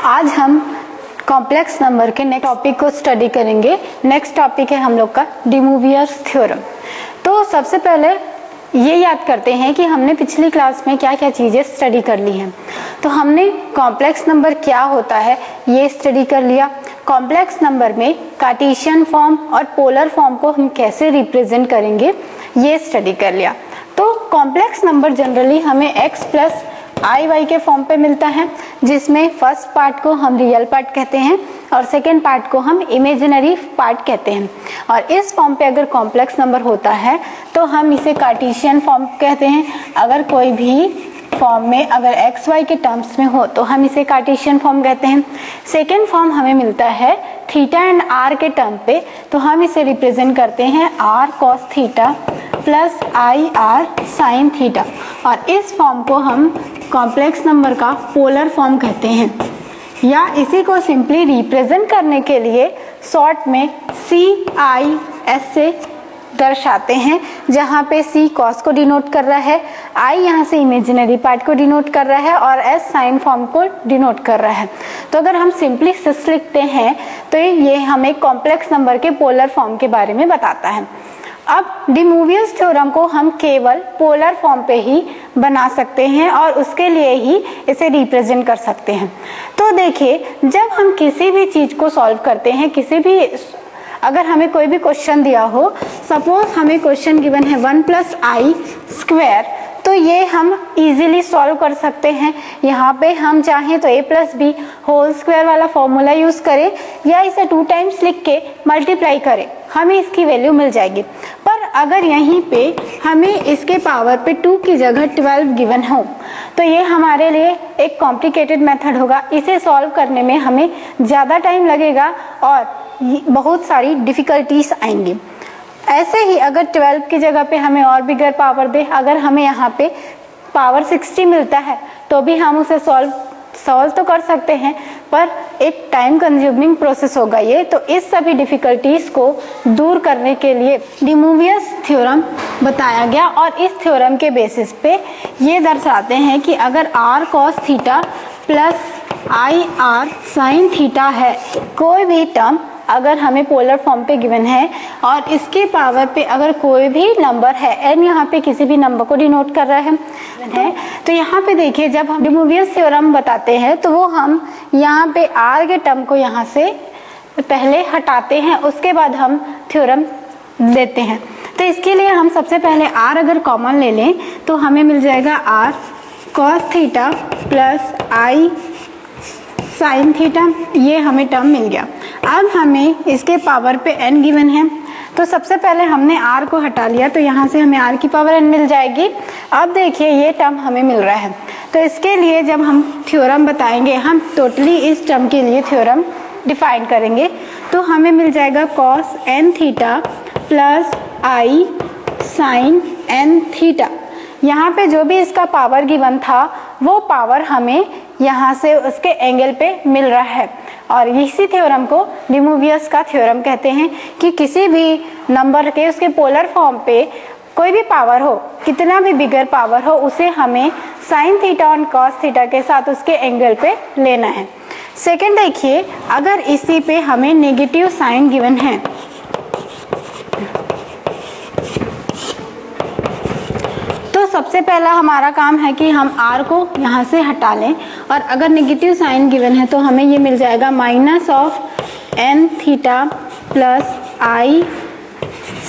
आज हम complex number के नेक्स्ट टॉपिक को स्टडी करेंगे। नेक्स्ट टॉपिक है हम लोग का डी मूवियर्स थ्योरम। तो सबसे पहले ये याद करते हैं कि हमने पिछली क्लास में क्या क्या चीज़ें स्टडी कर ली हैं। तो हमने कॉम्प्लेक्स नंबर क्या होता है ये स्टडी कर लिया। कॉम्प्लेक्स नंबर में कार्टेशियन फॉर्म और पोलर फॉर्म को हम कैसे रिप्रेजेंट करेंगे ये स्टडी कर लिया। तो कॉम्प्लेक्स नंबर जनरली हमें x प्लस आई वाई के फॉर्म पे मिलता है, जिसमें फर्स्ट पार्ट को हम रियल पार्ट कहते हैं और सेकेंड पार्ट को हम इमेजिनरी पार्ट कहते हैं। और इस फॉर्म पे अगर कॉम्प्लेक्स नंबर होता है तो हम इसे कार्टेशियन फॉर्म कहते हैं। अगर कोई भी फॉर्म में अगर एक्स वाई के टर्म्स में हो तो हम इसे कार्टेशियन फॉर्म कहते हैं। सेकेंड फॉर्म हमें मिलता है थीटा एंड आर के टर्म पे, तो हम इसे रिप्रेजेंट करते हैं R cos theta plus i R sine theta. और इस फॉर्म को हम कॉम्प्लेक्स नंबर का पोलर फॉर्म कहते हैं, या इसी को सिंपली रिप्रेजेंट करने के लिए शॉर्ट में सी आई एस से दर्शाते हैं, जहाँ पे सी कॉस को डिनोट कर रहा है, आई यहाँ से इमेजिनरी पार्ट को डिनोट कर रहा है और एस साइन फॉर्म को डिनोट कर रहा है। तो अगर हम सिंपली सिस लिखते हैं तो ये हमें कॉम्प्लेक्स नंबर के पोलर फॉर्म के बारे में बताता है। अब डी मूवियर्स थ्योरम को हम केवल पोलर फॉर्म पे ही बना सकते हैं और उसके लिए ही इसे रिप्रेजेंट कर सकते हैं। तो देखिए, जब हम किसी भी चीज को सॉल्व करते हैं, किसी भी अगर हमें कोई भी क्वेश्चन दिया हो, सपोज हमें क्वेश्चन गिवन है 1 प्लस आई स्क्वायर, तो ये हम इजीली सॉल्व कर सकते हैं। यहाँ पे हम चाहें तो a plus B whole square वाला फॉर्मूला यूज करें या इसे 2 टाइम्स लिख के मल्टीप्लाई करें, हमें इसकी वैल्यू मिल जाएगी। पर अगर यहीं पे हमें इसके पावर पे 2 की जगह 12 गिवन हो तो ये हमारे लिए एक कॉम्प्लिकेटेड मेथड होगा। इसे सॉल्व करने में हमें ज़्यादा टाइम लगेगा और बहुत सारी डिफिकल्टीज आएंगी। ऐसे ही अगर 12 की जगह पे हमें और बिगर पावर दे, अगर हमें यहाँ पे पावर 60 मिलता है तो भी हम उसे सॉल्व तो कर सकते हैं, पर एक टाइम कंज्यूमिंग प्रोसेस होगा ये। तो इस सभी डिफिकल्टीज को दूर करने के लिए डी मूवियर्स थ्योरम बताया गया और इस थ्योरम के बेसिस पे ये दर्शाते हैं कि अगर R cos theta plus i R sine theta है, कोई भी टर्म अगर हमें पोलर फॉर्म पे गिवन है और इसके पावर पे अगर कोई भी नंबर है, एन यहाँ पे किसी भी नंबर को डिनोट कर रहा है, तो यहाँ पे देखिए, जब हम डी मूवियर्स थ्योरम बताते हैं तो वो हम यहाँ पे आर के टर्म को यहाँ से पहले हटाते हैं, उसके बाद हम थ्योरम देते हैं। तो इसके लिए हम सबसे पहले आर अगर कॉमन ले लें तो हमें मिल जाएगा R cos theta plus i sine theta, ये हमें टर्म मिल गया। अब हमें इसके पावर पे n गिवन है, तो सबसे पहले हमने r को हटा लिया, तो यहाँ से हमें r की पावर n मिल जाएगी। अब देखिए ये टर्म हमें मिल रहा है, तो इसके लिए जब हम थ्योरम बताएंगे, हम टोटली इस टर्म के लिए थ्योरम डिफाइन करेंगे, तो हमें मिल जाएगा cos n theta plus i sign n theta. यहाँ पे जो भी इसका पावर गिवन था वो पावर हमें यहाँ से उसके एंगल पे मिल रहा है। और इसी थ्योरम को डी मूवियर्स का थ्योरम कहते हैं कि किसी भी नंबर के उसके पोलर फॉर्म पे कोई भी पावर हो, कितना भी बिगर पावर हो, उसे हमें साइन थीटा और कॉस थीटा के साथ उसके एंगल पे लेना है। सेकेंड देखिए, अगर इसी पे हमें नेगेटिव साइन गिवन है तो सबसे पहला हमारा काम है कि हम r को यहाँ से हटा लें, और अगर नेगेटिव साइन गिवन है तो हमें ये मिल जाएगा minus of n theta plus i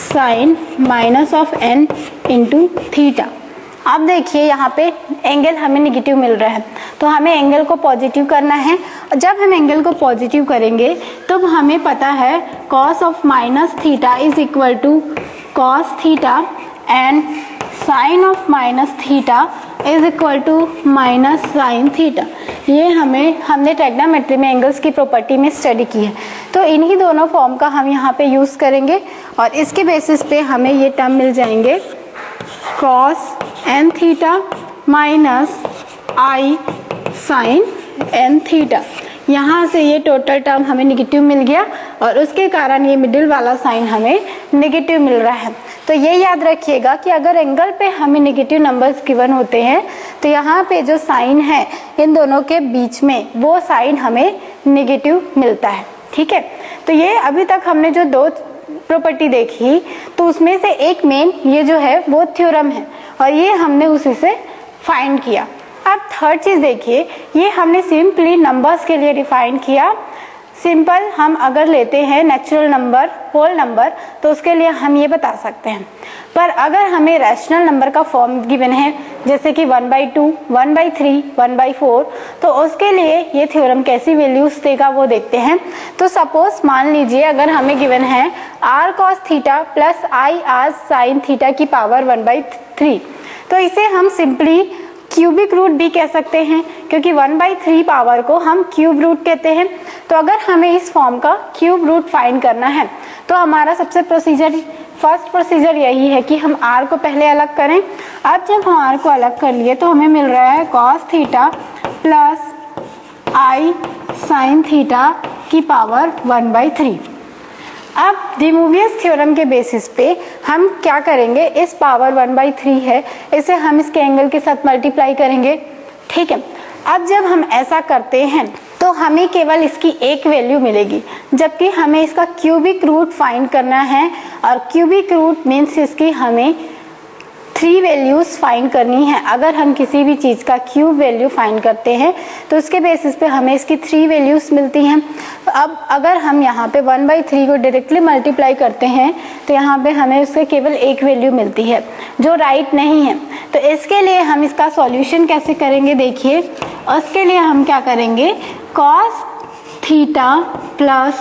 sine minus of n into theta. अब देखिए यहाँ पे एंगल हमें नेगेटिव मिल रहा है, तो हमें एंगल को पॉजिटिव करना है। जब हम एंगल को पॉजिटिव करेंगे तो हमें पता है cos of minus theta is equal to cos theta and sine of minus theta is equal to minus sine theta. ये हमने ट्रिग्नोमेट्री में एंगल्स की प्रॉपर्टी में स्टडी की है, तो इन्हीं दोनों फॉर्म का हम यहाँ पे यूज़ करेंगे और इसके बेसिस पे हमें ये टर्म मिल जाएंगे कॉस एन थीटा माइनस आई साइन एन थीटा। यहाँ से ये टोटल टर्म हमें नेगेटिव मिल गया और उसके कारण ये मिडिल वाला साइन हमें नेगेटिव मिल रहा है। तो ये याद रखिएगा कि अगर एंगल पे हमें नेगेटिव नंबर्स गिवन होते हैं तो यहाँ पे जो साइन है इन दोनों के बीच में वो साइन हमें नेगेटिव मिलता है। ठीक है, तो ये अभी तक हमने जो दो प्रॉपर्टी देखी तो उसमें से एक मेन ये जो है वो थ्योरम है और ये हमने उसी से फाइंड किया। अब थर्ड चीज देखिए, ये हमने सिंपली नंबर्स के लिए डिफाइन किया। सिंपल हम अगर लेते हैं नेचुरल नंबर, होल नंबर, तो उसके लिए हम ये बता सकते हैं। पर अगर हमें रैशनल नंबर का फॉर्म गिवन है जैसे कि 1/2, 1/3, 1/4, तो उसके लिए ये थ्योरम कैसी वैल्यूज देगा वो देखते हैं। तो सपोज मान लीजिए अगर हमें गिवन है r cos theta plus i r sin theta की पावर 1/3, तो इसे हम सिंपली क्यूबिक रूट भी कह सकते हैं क्योंकि 1/3 पावर को हम क्यूब रूट कहते हैं। तो अगर हमें इस फॉर्म का क्यूब रूट फाइंड करना है तो हमारा सबसे फर्स्ट प्रोसीजर यही है कि हम r को पहले अलग करें। अब जब हम r को अलग कर लिए तो हमें मिल रहा है cos theta plus i sin theta की पावर 1/3। अब डिमोवियस थ्योरम के बेसिस पे हम क्या करेंगे, इस पावर 1/3 है इसे हम इसके एंगल के साथ मल्टीप्लाई करेंगे। ठीक है, अब जब हम ऐसा करते हैं तो हमें केवल इसकी एक वैल्यू मिलेगी, जबकि हमें इसका क्यूबिक रूट फाइंड करना है और क्यूबिक रूट मीन्स इसकी हमें 3 वैल्यूज फाइंड करनी है। अगर हम किसी भी चीज का क्यूब वैल्यू फाइंड करते हैं तो उसके बेसिस पे हमें इसकी 3 वैल्यूज मिलती हैं। अब अगर हम यहाँ पे 1/3 को डायरेक्टली मल्टीप्लाई करते हैं तो यहाँ पे हमें उससे केवल एक वैल्यू मिलती है जो राइट नहीं है। तो इसके लिए हम इसका सॉल्यूशन कैसे करेंगे देखिए, उसके लिए हम क्या करेंगे, cos theta plus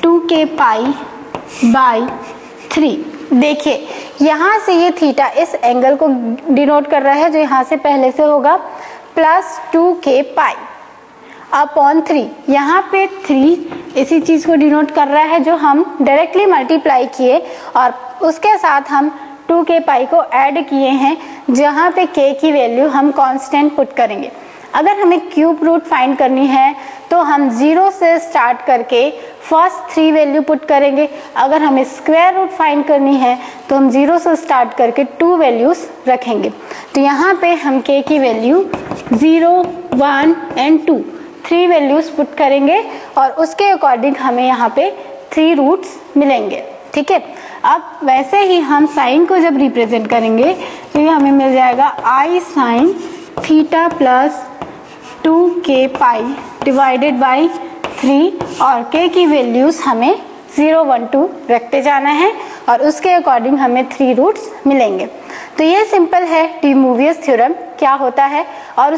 2k pi by 3। देखिए यहाँ से ये थीटा इस एंगल को डिनोट कर रहा है जो यहाँ से पहले से होगा, प्लस 2k पाई अपॉन 3। यहाँ पे 3 इसी चीज को डिनोट कर रहा है जो हम डायरेक्टली मल्टीप्लाई किए और उसके साथ हम 2k पाई को ऐड किए हैं जहाँ पे k की वैल्यू हम कांस्टेंट पुट करेंगे। अगर हमें क्यूब रूट फाइंड करनी है तो हम 0 से स्टार्ट करके फर्स्ट 3 वैल्यू पुट करेंगे। अगर हमें स्क्वायर रूट फाइंड करनी है तो हम 0 से स्टार्ट करके 2 वैल्यूज रखेंगे। तो यहाँ पे हम k की वैल्यू 0, 1 एंड 2 3 वैल्यूज पुट करेंगे और उसके अकॉर्डिंग हमें यहाँ पे 3 रूट्स मिलेंगे। ठीक है, अब वैसे ही हम साइन को जब रिप्रेजेंट करेंगे तो ये हमें मिल जाएगा i sin theta plus 2k pi divided by 3 और k की वैल्यूज हमें 0, 1, 2 रखते जाना है और उसके अकॉर्डिंग हमें 3 रूट्स मिलेंगे। तो ये सिंपल है डिमोवियस थ्योरम क्या होता है और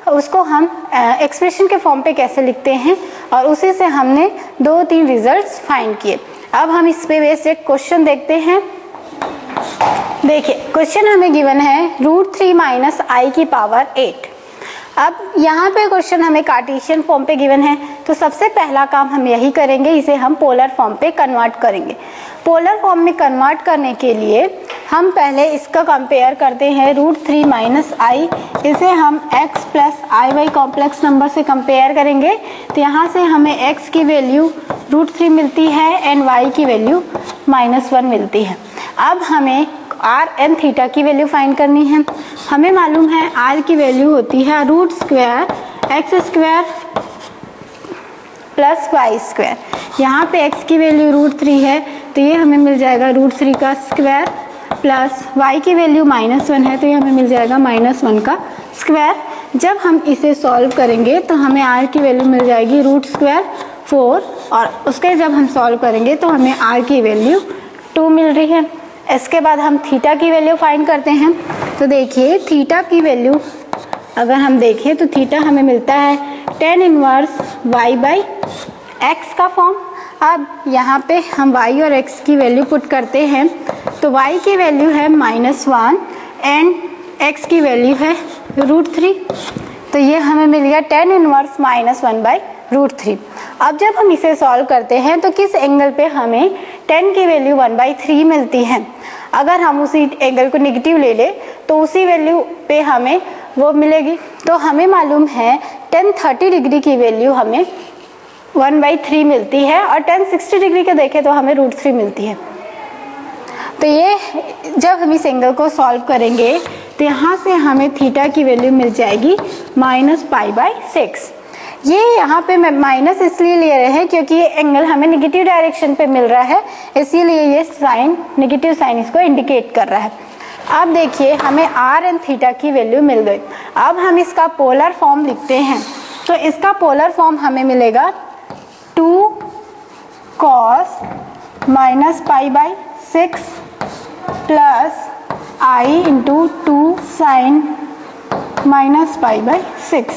उसको हम एक्सप्रेशन के फॉर्म पे कैसे लिखते हैं और उसी से हमने 2-3 रिजल्ट्स फाइंड किए। अब हम इस पे बेस्ड एक क्वेश्चन देखते हैं। देखिए क्वेश्चन हमें गिवन है √3 माइनस आई की पावर 8। अब यहाँ पे क्वेश्चन हमें कार्टेशियन फॉर्म पे गिवन है तो सबसे पहला काम हम यही करेंगे, इसे हम पोलर फॉर्म पे कन्वर्ट करेंगे। पोलर फॉर्म में कन्वर्ट करने के लिए हम पहले इसका कंपेयर करते हैं √3 माइनस आई, इसे हम x प्लस आई वाई कॉम्प्लेक्स नंबर से कंपेयर करेंगे। तो यहाँ से हमें x की वैल्यू √3 मिलती है एंड y की वैल्यू -1 मिलती है। अब हमें r एंड थीटा की वैल्यू फाइंड करनी है। हमें मालूम है r की वैल्यू होती है √2x² प्लस y²। यहाँ पे x की वैल्यू √3 है तो ये हमें मिल जाएगा √3 का स्क्वायर प्लस y की वैल्यू -1 है तो ये हमें मिल जाएगा -1 का स्क्वायर। जब हम इसे सॉल्व करेंगे तो हमें r की वैल्यू मिल जाएगी √4 और उसके जब हम सॉल्व करेंगे तो हमें r की वैल्यू 2 मिल रही है। इसके बाद हम थीटा की वैल्यू फाइंड करते हैं। तो देखिए थीटा की वैल्यू अगर हम देखें तो थीटा हमें मिलता है tan इनवर्स y/x का फॉर्म। अब यहाँ पे हम y और x की वैल्यू पुट करते हैं तो y की वैल्यू है -1 एंड x की वैल्यू है √3। तो ये हमें मिल गया tan इनवर्स -1/√3। अब जब हम इसे सॉल्व करते हैं तो किस एंगल पे हमें tan की वैल्यू 1/3 मिलती है। अगर हम उसी एंगल को नेगेटिव ले ले तो उसी वैल्यू पे हमें वो मिलेगी। तो हमें मालूम है tan 30 डिग्री की वैल्यू हमें 1/3 मिलती है और tan 60 डिग्री के देखें तो हमें √3 मिलती है। तो ये जब हम इस एंगल को सॉल्व करेंगे तो यहाँ से हमें थीटा की वैल्यू मिल जाएगी -π/6। ये यहाँ पे माइनस इसलिए ले रहे हैं क्योंकि ये एंगल हमें नेगेटिव डायरेक्शन पे मिल रहा है, इसीलिए ये साइन, नेगेटिव साइन इसको इंडिकेट कर रहा है। अब देखिए हमें r एंड थीटा की वैल्यू मिल गई। अब हम इसका पोलर फॉर्म लिखते हैं, तो इसका पोलर फॉर्म हमें मिलेगा 2 cos -π/6 plus I into 2 sin -π/6।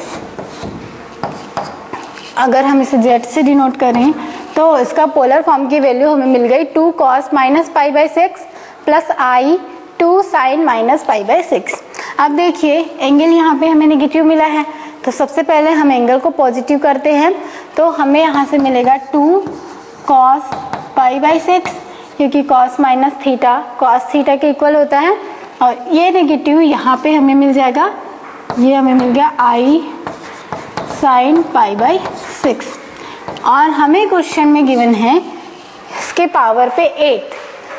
अगर हम इसे z से डिनोट करें तो इसका पोलर फॉर्म की वैल्यू हमें मिल गई 2 cos -π/6 प्लस I 2 sin -π/6। अब देखिए एंगल यहाँ पे हमें नेगेटिव मिला है, तो सबसे पहले हम एंगल को पॉजिटिव करते हैं, तो हमें यहाँ से मिलेगा 2 cos π/6, क्योंकि cos minus theta cos theta के इक्वल होता है, और ये नेगेटिव यहाँ पे हमें मिल जाएगा, ये हमें मिल गया I sin π/6। और हमें क्वेश्चन में गिवन है इसके पावर पे 8,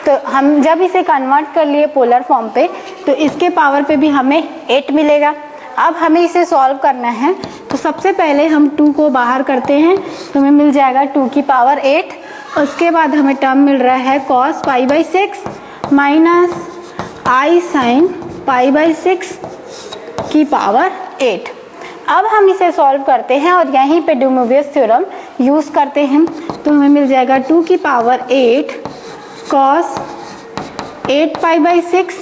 तो हम जब इसे कन्वर्ट कर लिए पोलर फॉर्म पे तो इसके पावर पे भी हमें 8 मिलेगा। अब हमें इसे सॉल्व करना है, तो सबसे पहले हम 2 को बाहर करते हैं, तो हमें मिल जाएगा 2 की पावर 8। उसके बाद हमें टर्म मिल रहा है cos π/6 माइनस I sin π/6 की पावर 8। अब हम इसे सॉल्व करते हैं और यहीं पे डुमोवियस थ्योरम यूज़ करते हैं, तो हमें मिल जाएगा 2 की power 8 cos 8π/6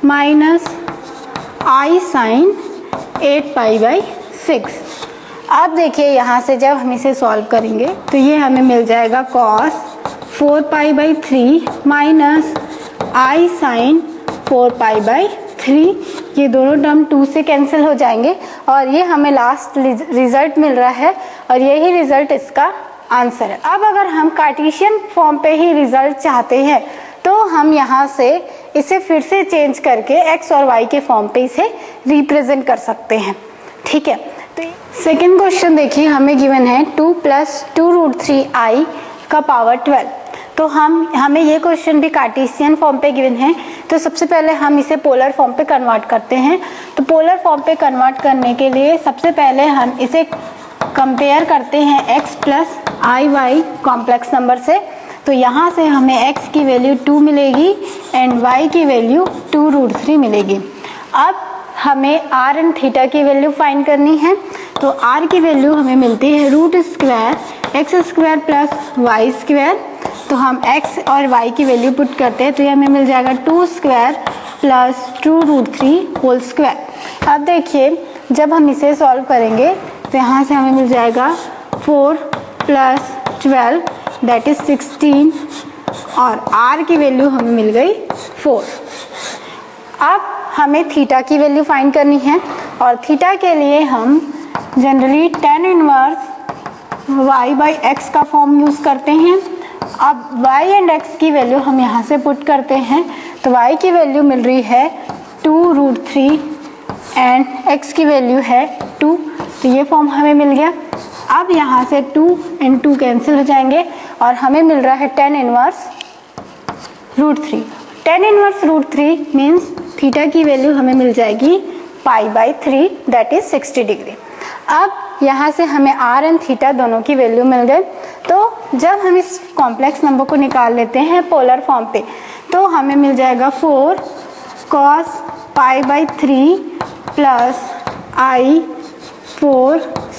minus I sin 8π/6। अब देखिए यहाँ से जब हम इसे सॉल्व करेंगे तो ये हमें मिल जाएगा cos 4π/3 माइनस I sin 4π/3। ये दोनों टर्म 2 से कैंसिल हो जाएंगे और ये हमें लास्ट रिजल्ट मिल रहा है, और यही रिजल्ट इसका आंसर है। अब अगर हम कार्टेशियन फॉर्म पे ही रिजल्ट चाहते हैं तो हम यहाँ से इसे फिर से चेंज करके x और y के फॉर्म पे इसे रिप्रेजेंट कर सकते हैं। ठीक है, तो सेकेंड क्वेश्चन देखिए, हमें गिवन है 2 + 2√3i का पावर 12। तो हमें ये क्वेश्चन भी कार्टेशियन फॉर्म पे गिवन है, तो सबसे पहले हम इसे पोलर फॉर्म पे कन्वर्ट करते हैं। तो पोलर फॉर्म पे कन्वर्ट करने के लिए सबसे पहले हम इसे कंपेयर करते हैं x प्लस आई वाई कॉम्प्लेक्स नंबर से। तो यहाँ से हमें x की वैल्यू 2 मिलेगी एंड y की वैल्यू 2√3 मिलेगी। अब हमें r एंड थीटा की वैल्यू फाइंड करनी है, तो r की वैल्यू हमें मिलती है √2x² प्लस y²। तो हम x और y की वैल्यू पुट करते हैं, तो ये हमें मिल जाएगा 2² प्लस 2√3²। अब देखिए जब हम इसे सॉल्व करेंगे तो यहाँ से हमें मिल जाएगा 4 प्लस 12 दैट इज 16, और r की वैल्यू हमें मिल गई 4। अब हमें थीटा की वैल्यू फाइंड करनी है, और थीटा के लिए हम जनरली tan इनवर्स y/x का फॉर्म यूज़ करते हैं। अब y एंड x की वैल्यू हम यहाँ से पुट करते हैं, तो y की वैल्यू मिल रही है 2√3 एंड x की वैल्यू है 2, तो ये फॉर्म हमें मिल गया। अब यहाँ से 2 एंड 2 कैंसिल हो जाएंगे और हमें मिल रहा है tan inverse √3। tan inverse √3 means theta की वैल्यू हमें मिल जाएगी π/3 दैट इज 60 डिग्री। अब यहाँ से हमें r एंड थीटा दोनों की वैल्यू मिल गए। तो जब हम इस कॉम्प्लेक्स नंबर को निकाल लेते हैं पोलर फॉर्म पे, तो हमें मिल जाएगा 4 cos π/3 प्लस I 4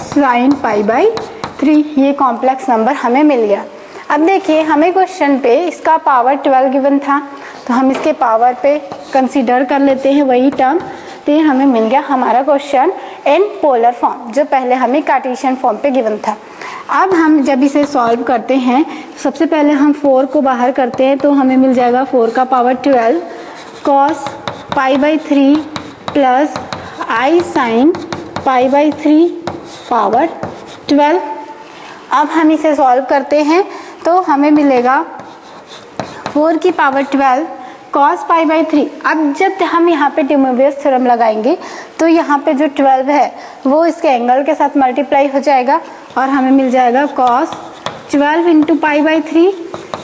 sin π/3। ये कॉम्प्लेक्स नंबर हमें मिल गया। अब देखिए हमें क्वेश्चन पे इसका पावर 12 गिवन था, तो हम इसके पावर पे कंसीडर कर लेते हैं वही टर्म, तो ये हमें मिल गया हमारा क्वेश्चन इन पोलर फॉर्म, जो पहले हमें कार्टेशियन फॉर्म पे गिवन था। अब हम जब इसे सॉल्व करते हैं, सबसे पहले हम 4 को बाहर करते हैं, तो हमें मिल जाएगा 4 का power 12 cos π/3 plus I sin π/3 power 12। अब हम इसे सॉल्व करते हैं, तो हमें मिलेगा 4 की पावर 12 cos π/3। अब जब हम यहाँ पे डुमोवियस थ्योरम लगाएंगे तो यहाँ पे जो 12 है वो इसके एंगल के साथ मल्टीप्लाई हो जाएगा और हमें मिल जाएगा cos 12 into π/3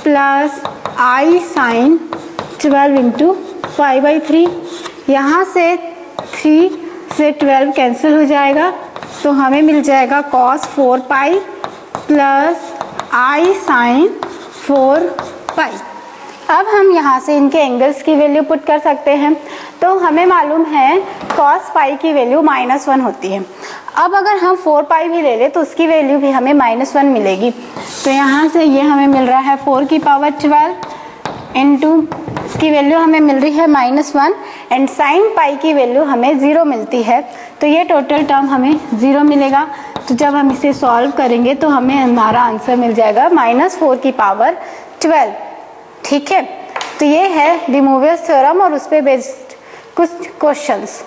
plus I sin 12 into π/3। यहाँ से 3 से 12 कैंसिल हो जाएगा, तो हमें मिल जाएगा cos 4 pi plus i sign 4 पाई। अब हम यहाँ से इनके एंगल्स की वैल्यू पुट कर सकते हैं। तो हमें मालूम है cos पाई की वैल्यू -1 होती है। अब अगर हम 4 पाई भी ले लें तो उसकी वैल्यू भी हमें -1 मिलेगी। तो यहाँ से ये हमें मिल रहा है 4 की पावर 12 इंटू इसकी वैल्यू हमें मिल रही है -1 एंड साइन पाई की वैल्यू हमें 0 मिलती है। तो ये टोटल टर्म हमें 0 मिलेगा। तो जब हम इसे सॉल्व करेंगे तो हमें हमारा आंसर मिल जाएगा -4 की पावर 12। ठीक है, तो ये है डी मूवियर्स थ्योरम और उस पे बेस्ड कुछ क्वेश्चंस।